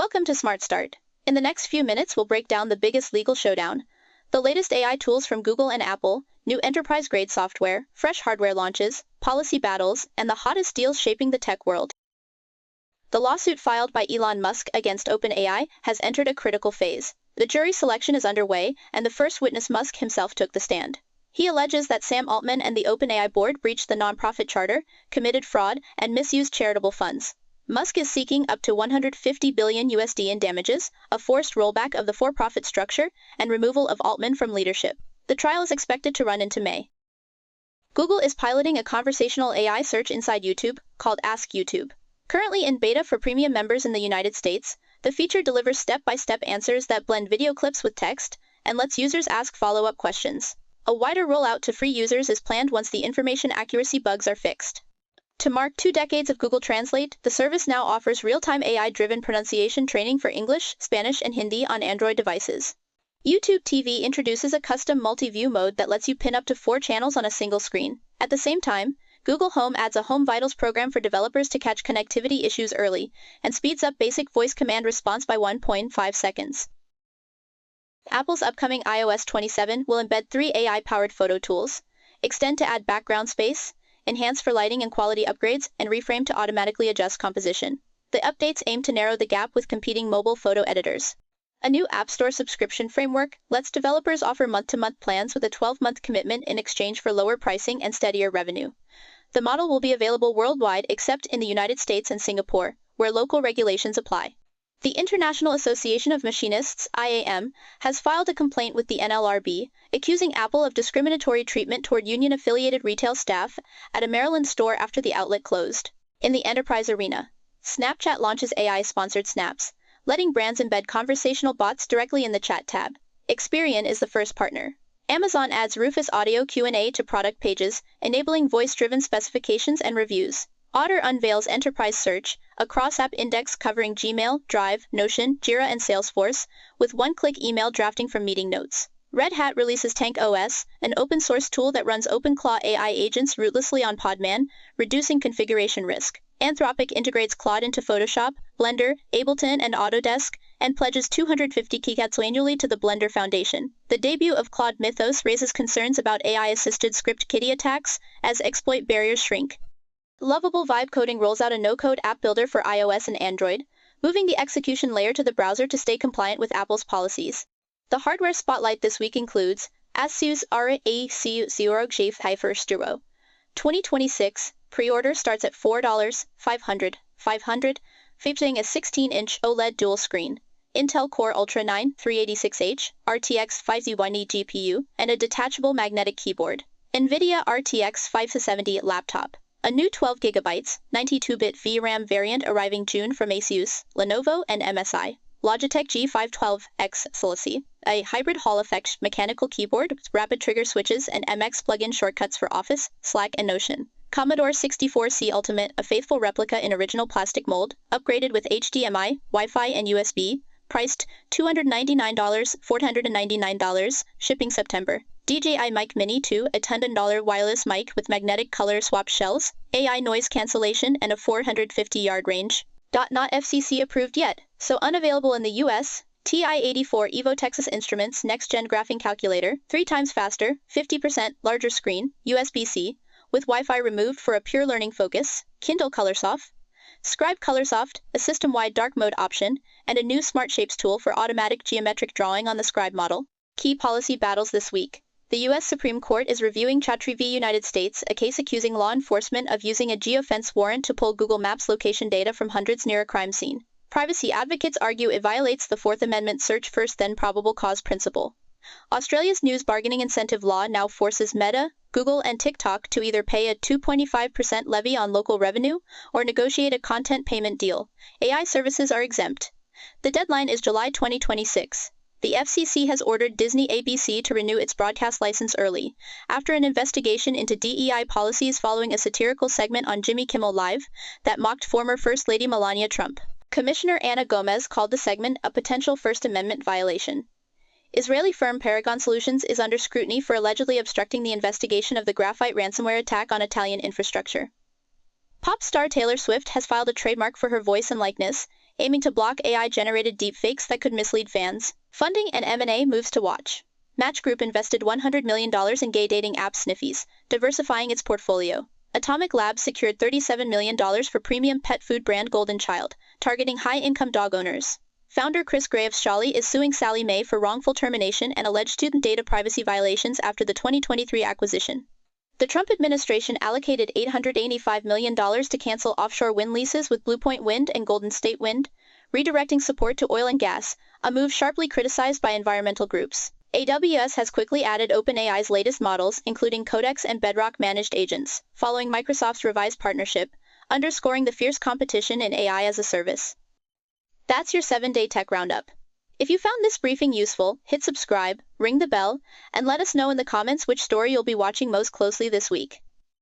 Welcome to SmartStart. In the next few minutes, we'll break down the biggest legal showdown. The latest AI tools from Google and Apple, new enterprise-grade software, fresh hardware launches, policy battles, and the hottest deals shaping the tech world. The lawsuit filed by Elon Musk against OpenAI has entered a critical phase. The jury selection is underway, and the first witness, Musk himself, took the stand. He alleges that Sam Altman and the OpenAI board breached the nonprofit charter, committed fraud, and misused charitable funds. Musk is seeking up to $150 billion in damages, a forced rollback of the for-profit structure, and removal of Altman from leadership. The trial is expected to run into May. Google is piloting a conversational AI search inside YouTube, called Ask YouTube. Currently in beta for premium members in the United States, the feature delivers step-by-step answers that blend video clips with text, and lets users ask follow-up questions. A wider rollout to free users is planned once the information accuracy bugs are fixed. To mark 2 decades of Google Translate, the service now offers real-time AI-driven pronunciation training for English, Spanish, and Hindi on Android devices. YouTube TV introduces a custom multi-view mode that lets you pin up to 4 channels on a single screen. At the same time, Google Home adds a Home Vitals program for developers to catch connectivity issues early, and speeds up basic voice command response by 1.5 seconds. Apple's upcoming iOS 27 will embed 3 AI-powered photo tools: Extend to add background space, Enhance for lighting and quality upgrades, and Reframe to automatically adjust composition. The updates aim to narrow the gap with competing mobile photo editors. A new App Store subscription framework lets developers offer month-to-month plans with a 12-month commitment in exchange for lower pricing and steadier revenue. The model will be available worldwide except in the United States and Singapore, where local regulations apply. The International Association of Machinists, IAM, has filed a complaint with the NLRB, accusing Apple of discriminatory treatment toward union-affiliated retail staff at a Maryland store after the outlet closed. In the enterprise arena, Snapchat launches AI-sponsored snaps, letting brands embed conversational bots directly in the chat tab. Experian is the first partner. Amazon adds Rufus Audio Q&A to product pages, enabling voice-driven specifications and reviews. Otter unveils Enterprise Search, a cross-app index covering Gmail, Drive, Notion, Jira, and Salesforce, with one-click email drafting from meeting notes. Red Hat releases Tank OS, an open-source tool that runs OpenClaw AI agents rootlessly on Podman, reducing configuration risk. Anthropic integrates Claude into Photoshop, Blender, Ableton, and Autodesk, and pledges 250 kikatsu annually to the Blender Foundation. The debut of Claude Mythos raises concerns about AI-assisted script kiddie attacks as exploit barriers shrink. Lovable Vibe Coding rolls out a no-code app builder for iOS and Android, moving the execution layer to the browser to stay compliant with Apple's policies. The hardware spotlight this week includes ASUS RTX Zephyrus 2026. Pre-order starts at $4,500, featuring a 16-inch OLED dual screen, Intel Core Ultra 9 386H, RTX 590 GPU, and a detachable magnetic keyboard. NVIDIA RTX 570 laptop. A new 12GB, 92-bit VRAM variant arriving June from ASUS, Lenovo, and MSI. Logitech G512X SLC, a hybrid Hall effect mechanical keyboard with rapid trigger switches and MX plugin shortcuts for Office, Slack, and Notion. Commodore 64C Ultimate, a faithful replica in original plastic mold, upgraded with HDMI, Wi-Fi, and USB, priced $299, $499, shipping September. DJI Mic Mini 2, a $10 wireless mic with magnetic color swap shells, AI noise cancellation, and a 450-yard range. Not FCC approved yet, so unavailable in the US. TI-84 Evo Texas Instruments next-gen graphing calculator, 3 times faster, 50% larger screen, USB-C, with Wi-Fi removed for a pure learning focus. Kindle Colorsoft. Scribe Colorsoft, a system-wide dark mode option, and a new Smart Shapes tool for automatic geometric drawing on the Scribe model. Key policy battles this week. The U.S. Supreme Court is reviewing Chatri v. United States, a case accusing law enforcement of using a geofence warrant to pull Google Maps location data from hundreds near a crime scene. Privacy advocates argue it violates the Fourth Amendment search first then probable cause principle. Australia's news bargaining incentive law now forces Meta, Google, and TikTok to either pay a 2.5% levy on local revenue or negotiate a content payment deal. AI services are exempt. The deadline is July 2026. The FCC has ordered Disney ABC to renew its broadcast license early, after an investigation into DEI policies following a satirical segment on Jimmy Kimmel Live that mocked former First Lady Melania Trump. Commissioner Ana Gomez called the segment a potential First Amendment violation. Israeli firm Paragon Solutions is under scrutiny for allegedly obstructing the investigation of the graphite ransomware attack on Italian infrastructure. Pop star Taylor Swift has filed a trademark for her voice and likeness, aiming to block AI-generated deepfakes that could mislead fans. Funding and M&A moves to watch. Match Group invested $100 million in gay dating app Sniffies, diversifying its portfolio. Atomic Labs secured $37 million for premium pet food brand Golden Child, targeting high-income dog owners. Founder Chris Graves-Shawley is suing Sallie Mae for wrongful termination and alleged student data privacy violations after the 2023 acquisition. The Trump administration allocated $885 million to cancel offshore wind leases with Blue Point Wind and Golden State Wind, redirecting support to oil and gas, a move sharply criticized by environmental groups. AWS has quickly added OpenAI's latest models, including Codex and Bedrock managed agents, following Microsoft's revised partnership, underscoring the fierce competition in AI as a service. That's your 7-day tech roundup. If you found this briefing useful, hit subscribe, ring the bell, and let us know in the comments which story you'll be watching most closely this week.